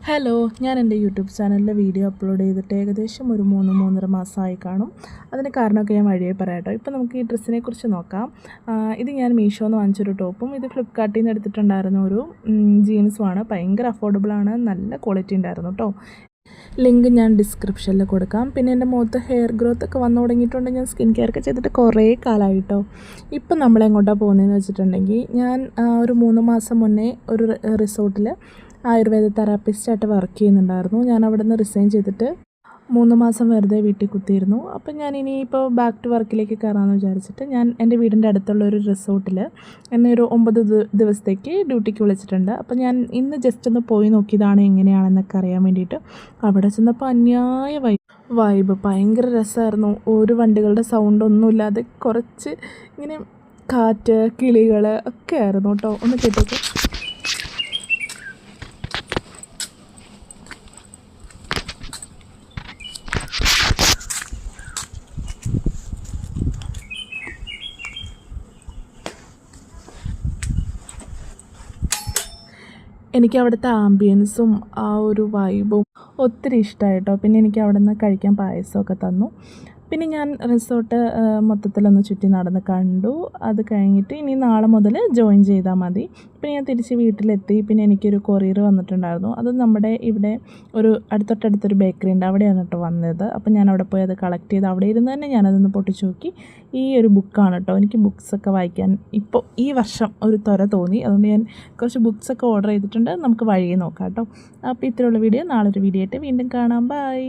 Hello, ഞാൻ എൻ്റെ YouTube ചാനലിൽ വീഡിയോ അപ്ലോഡ് ചെയ്തിട്ട് ഏകദേശം ഒരു 3-3.5 മാസമായി കാണും. അതിന് കാരണമൊക്കെ ഞാൻ വഴിയേ പറയാം കേട്ടോ. ഇപ്പോൾ നമുക്ക് ഈ ഡ്രസ്സിനെ കുറിച്ച് നോക്കാം. ഇത് ഞാൻ മീഷോന്ന് വാങ്ങിച്ചൊരു ടോപ്പും ഇത് ഫ്ലിപ്കാർട്ടിൽ നിന്ന് എടുത്തിട്ടുണ്ടായിരുന്ന ഒരു ജീൻസുമാണ്. ഭയങ്കര അഫോർഡബിളാണ്, നല്ല ക്വാളിറ്റി ഉണ്ടായിരുന്നു കേട്ടോ. ലിങ്ക് ഞാൻ ഡിസ്ക്രിപ്ഷനിൽ കൊടുക്കാം. പിന്നെ എൻ്റെ മുഖത്ത് ഹെയർ ഗ്രോത്ത് ഒക്കെ വന്നു തുടങ്ങിയിട്ടുണ്ട്. ഞാൻ സ്കിൻ കെയർ ഒക്കെ ചെയ്തിട്ട് കുറേ കാലമായി കേട്ടോ. ഇപ്പം നമ്മളെങ്ങോട്ടാണ് പോകുന്നതെന്ന് വെച്ചിട്ടുണ്ടെങ്കിൽ ഞാൻ ഒരു 3 മാസം മുന്നേ ഒരു റിസോർട്ടിൽ ആയുർവേദ തെറാപ്പിസ്റ്റായിട്ട് വർക്ക് ചെയ്യുന്നുണ്ടായിരുന്നു. ഞാൻ അവിടെ നിന്ന് റിസൈൻ ചെയ്തിട്ട് 3 മാസം വെറുതെ വീട്ടിൽ കുത്തിയിരുന്നു. അപ്പം ഞാൻ ഇനിയിപ്പോൾ ബാക്ക് ടു വർക്കിലേക്ക് കയറാമെന്ന് വിചാരിച്ചിട്ട് ഞാൻ എൻ്റെ വീടിൻ്റെ അടുത്തുള്ള ഒരു റിസോർട്ടിൽ എന്നെ ഒരു 9 ദിവസത്തേക്ക് ഡ്യൂട്ടിക്ക് വിളിച്ചിട്ടുണ്ട്. അപ്പം ഞാൻ ഇന്ന് ജസ്റ്റ് ഒന്ന് പോയി നോക്കിയതാണ് എങ്ങനെയാണെന്നൊക്കെ അറിയാൻ വേണ്ടിയിട്ട്. അവിടെ ചെന്നപ്പോൾ അന്യായ വൈബ് ഭയങ്കര രസമായിരുന്നു. ഒരു വണ്ടികളുടെ സൗണ്ടൊന്നുമില്ലാതെ കുറച്ച് ഇങ്ങനെ കാറ്റ്, കിളികൾ ഒക്കെ ആയിരുന്നു കേട്ടോ. ഒന്ന് കേട്ടോക്കെ. എനിക്ക് അവിടുത്തെ ആംബിയൻസും ആ ഒരു വൈബും ഒത്തിരി ഇഷ്ടമായി കേട്ടോ. പിന്നെ എനിക്ക് അവിടെ നിന്ന് കഴിക്കാൻ പായസമൊക്കെ തന്നു. പിന്നെ ഞാൻ റിസോർട്ട് മൊത്തത്തിലൊന്ന് ചുറ്റി നടന്ന് കണ്ടു. അത് കഴിഞ്ഞിട്ട് ഇനി നാളെ മുതൽ ജോയിൻ ചെയ്താൽ മതി. പിന്നെ ഞാൻ തിരിച്ച് വീട്ടിലെത്തി. പിന്നെ എനിക്കൊരു കൊറിയർ വന്നിട്ടുണ്ടായിരുന്നു. അത് നമ്മുടെ ഇവിടെ ഒരു തൊട്ടടുത്തൊരു ബേക്കറി ഉണ്ട്, അവിടെയാണ് കേട്ടോ വന്നത്. അപ്പം ഞാൻ അവിടെ പോയി അത് കളക്ട് ചെയ്ത് അവിടെ ഇരുന്ന് തന്നെ ഞാനതൊന്ന് പൊട്ടിച്ച് നോക്കി. ഈ ഒരു ബുക്കാണ് കേട്ടോ. എനിക്ക് ബുക്സൊക്കെ വായിക്കാൻ ഇപ്പോൾ ഈ വർഷം ഒരു ത്വര തോന്നി. അതുകൊണ്ട് ഞാൻ കുറച്ച് ബുക്സൊക്കെ ഓർഡർ ചെയ്തിട്ടുണ്ട്. നമുക്ക് വഴിയെ നോക്കാം കേട്ടോ. അപ്പോൾ ഇത്രയുള്ള വീഡിയോ. നാളൊരു വീഡിയോ ആയിട്ട് വീണ്ടും കാണാം. ബൈ.